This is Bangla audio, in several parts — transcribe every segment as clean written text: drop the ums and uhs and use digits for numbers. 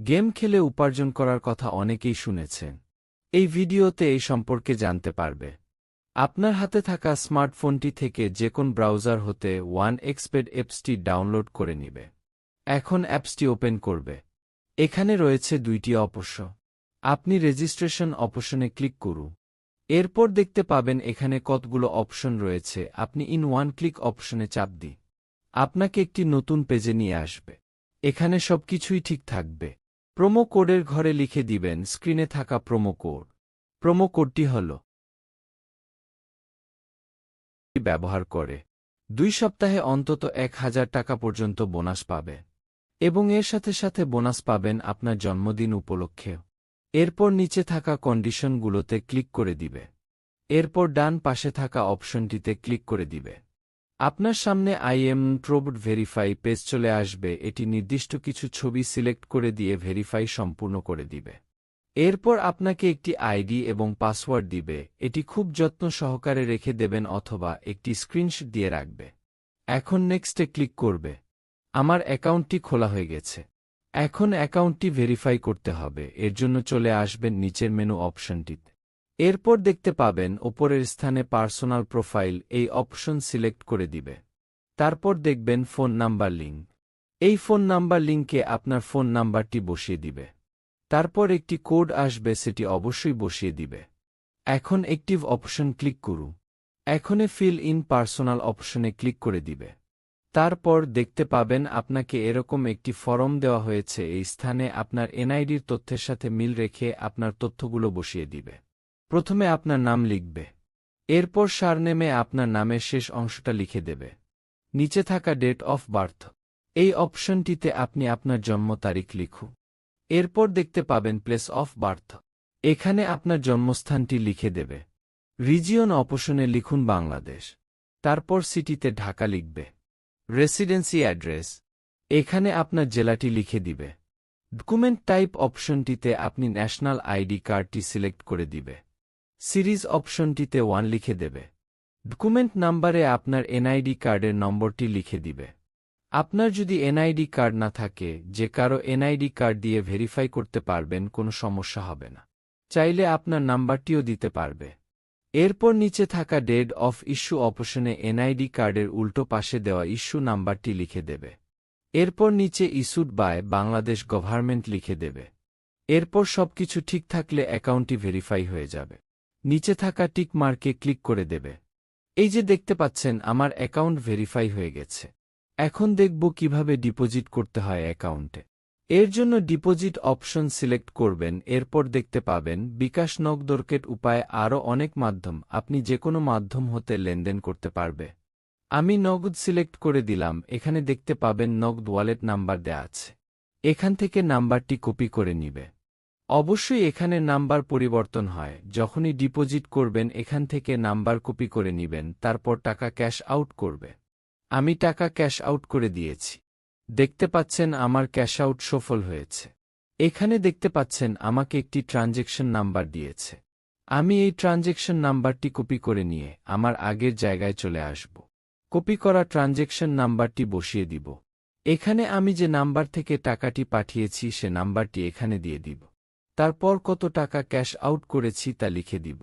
গেম খেলে উপার্জন করার কথা অনেকেই শুনেছেন। এই ভিডিওতে এই সম্পর্কে জানতে পারবে। আপনার হাতে থাকা স্মার্টফোনটি থেকে যে কোন ব্রাউজার হতে OneXBet অ্যাপসটি ডাউনলোড করে নিবে। এখন অ্যাপসটি ওপেন করবে। এখানে রয়েছে দুইটি অপশন। আপনি রেজিস্ট্রেশন অপশনে ক্লিক করুন। এরপর দেখতে পাবেন এখানে কতগুলো অপশন রয়েছে। আপনি ইন ওয়ান ক্লিক অপশনে চাপ দিন। আপনাকে একটি নতুন পেজে নিয়ে আসবে। এখানে সবকিছুই ঠিক থাকবে। প্রোমো কোডের ঘরে লিখে দিবেন স্ক্রিনে থাকা প্রোমো কোড। প্রোমো কোডটি হল ব্যবহার করে 2 সপ্তাহে অন্তত 1000 টাকা পর্যন্ত বোনাস পাবে এবং এর সাথে সাথে বোনাস পাবেন আপনার জন্মদিন উপলক্ষেও। এরপর নিচে থাকা কন্ডিশনগুলোতে ক্লিক করে দিবে। এরপর ডান পাশে থাকা অপশনটিতে ক্লিক করে দিবে। আপনার সামনে আইএম প্রোবড ভেরিফাই পেজ চলে আসবে। এটি নির্দিষ্ট কিছু ছবি সিলেক্ট করে দিয়ে ভেরিফাই সম্পূর্ণ করে দিবে। এরপর আপনাকে একটি আইডি এবং পাসওয়ার্ড দিবে। এটি খুব যত্ন সহকারে রেখে দেবেন অথবা একটি স্ক্রিনশট দিয়ে রাখবে। এখন নেক্সটে ক্লিক করবে। আমার অ্যাকাউন্টটি খোলা হয়ে গেছে। এখন অ্যাকাউন্টটি ভেরিফাই করতে হবে। এর জন্য চলে আসবেন নিচের মেনু অপশনটিতে। এরপর দেখতে পাবেন ওপরের স্থানে পার্সোনাল প্রোফাইল, এই অপশন সিলেক্ট করে দিবে। তারপর দেখবেন ফোন নাম্বার লিঙ্ক। এই ফোন নাম্বার লিঙ্কে আপনার ফোন নাম্বারটি বসিয়ে দিবে। তারপর একটি কোড আসবে, সেটি অবশ্যই বসিয়ে দিবে। এখন অ্যাক্টিভ অপশন ক্লিক করুন। এখনে ফিল ইন পার্সোনাল অপশনে ক্লিক করে দিবে। তারপর দেখতে পাবেন আপনাকে এরকম একটি ফর্ম দেওয়া হয়েছে। এই স্থানে আপনার এনআইডির তথ্যের সাথে মিল রেখে আপনার তথ্যগুলো বসিয়ে দিবে। প্রথমে আপনার নাম লিখবে। এরপর সারনেমে আপনার নামের শেষ অংশটা লিখে দেবে। নিচে থাকা ডেট অফ বার্থ, এই অপশনটিতে আপনি আপনার জন্ম তারিখ লিখুন। এরপর দেখতে পাবেন প্লেস অফ বার্থ, এখানে আপনার জন্মস্থানটি লিখে দেবে। রিজিয়ন অপশনে লিখুন বাংলাদেশ। তারপর সিটিতে ঢাকা লিখবে। রেসিডেন্সি অ্যাড্রেস, এখানে আপনার জেলাটি লিখে দিবে। ডকুমেন্ট টাইপ অপশনটিতে আপনি ন্যাশনাল আইডি কার্ডটি সিলেক্ট করে দিবে। সিরিজ অপশনটিতে 1 লিখে দেবে। ডকুমেন্ট নাম্বারে আপনার এনআইডি কার্ডের নম্বরটি লিখে দিবে। আপনার যদি এনআইডি কার্ড না থাকে, যে কারো এনআইডি কার্ড দিয়ে ভেরিফাই করতে পারবেন, কোনো সমস্যা হবে না। চাইলে আপনার নাম্বারটিও দিতে পারবে। এরপর নিচে থাকা ডেট অফ ইস্যু অপশনে এনআইডি কার্ডের উল্টো পাশে দেওয়া ইস্যু নাম্বারটি লিখে দেবে। এরপর নিচে ইস্যুড বাই বাংলাদেশ গভর্নমেন্ট লিখে দেবে। এরপর সবকিছু ঠিক থাকলে অ্যাকাউন্টটি ভেরিফাই হয়ে যাবে। নিচে থাকা টিক মার্কে ক্লিক করে দেবে। এই যে দেখতে পাচ্ছেন আমার অ্যাকাউন্ট ভেরিফাই হয়ে গেছে। এখন দেখব কিভাবে ডিপোজিট করতে হয় অ্যাকাউন্টে। এর জন্য ডিপোজিট অপশন সিলেক্ট করবেন। এরপর দেখতে পাবেন বিকাশ, নগদ, রকেট উপায় আরও অনেক মাধ্যম। আপনি যে কোনো মাধ্যম হতে লেনদেন করতে পারবে। আমি নগদ সিলেক্ট করে দিলাম। এখানে দেখতে পাবেন নগদ ওয়ালেট নাম্বার দেয়া আছে। এখান থেকে নাম্বারটি কপি করে নিবে। অবশ্যই এখানে নাম্বার পরিবর্তন হয়। যখনই ডিপোজিট করবেন এখান থেকে নাম্বার কপি করে নিবেন। তারপর টাকা ক্যাশ আউট করবে। আমি টাকা ক্যাশ আউট করে দিয়েছি। দেখতে পাচ্ছেন আমার ক্যাশ আউট সফল হয়েছে। এখানে দেখতে পাচ্ছেন আমাকে একটি ট্রানজেকশন নাম্বার দিয়েছে। আমি এই ট্রানজেকশন নাম্বারটি কপি করে নিয়ে আমার আগের জায়গায় চলে আসব। কপি করা ট্রানজেকশন নাম্বারটি বসিয়ে দিব। এখানে আমি যে নাম্বার থেকে টাকাটি পাঠিয়েছি সে নাম্বারটি এখানে দিয়ে দিব। তারপর কত টাকা ক্যাশ আউট করেছি তা লিখে দিব।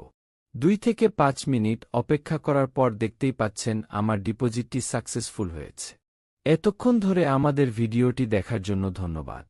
2 থেকে 5 মিনিট অপেক্ষা করার পর দেখতেই পাচ্ছেন আমার ডিপোজিটটি সাকসেসফুল হয়েছে। এতক্ষণ ধরে আমাদের ভিডিওটি দেখার জন্য ধন্যবাদ।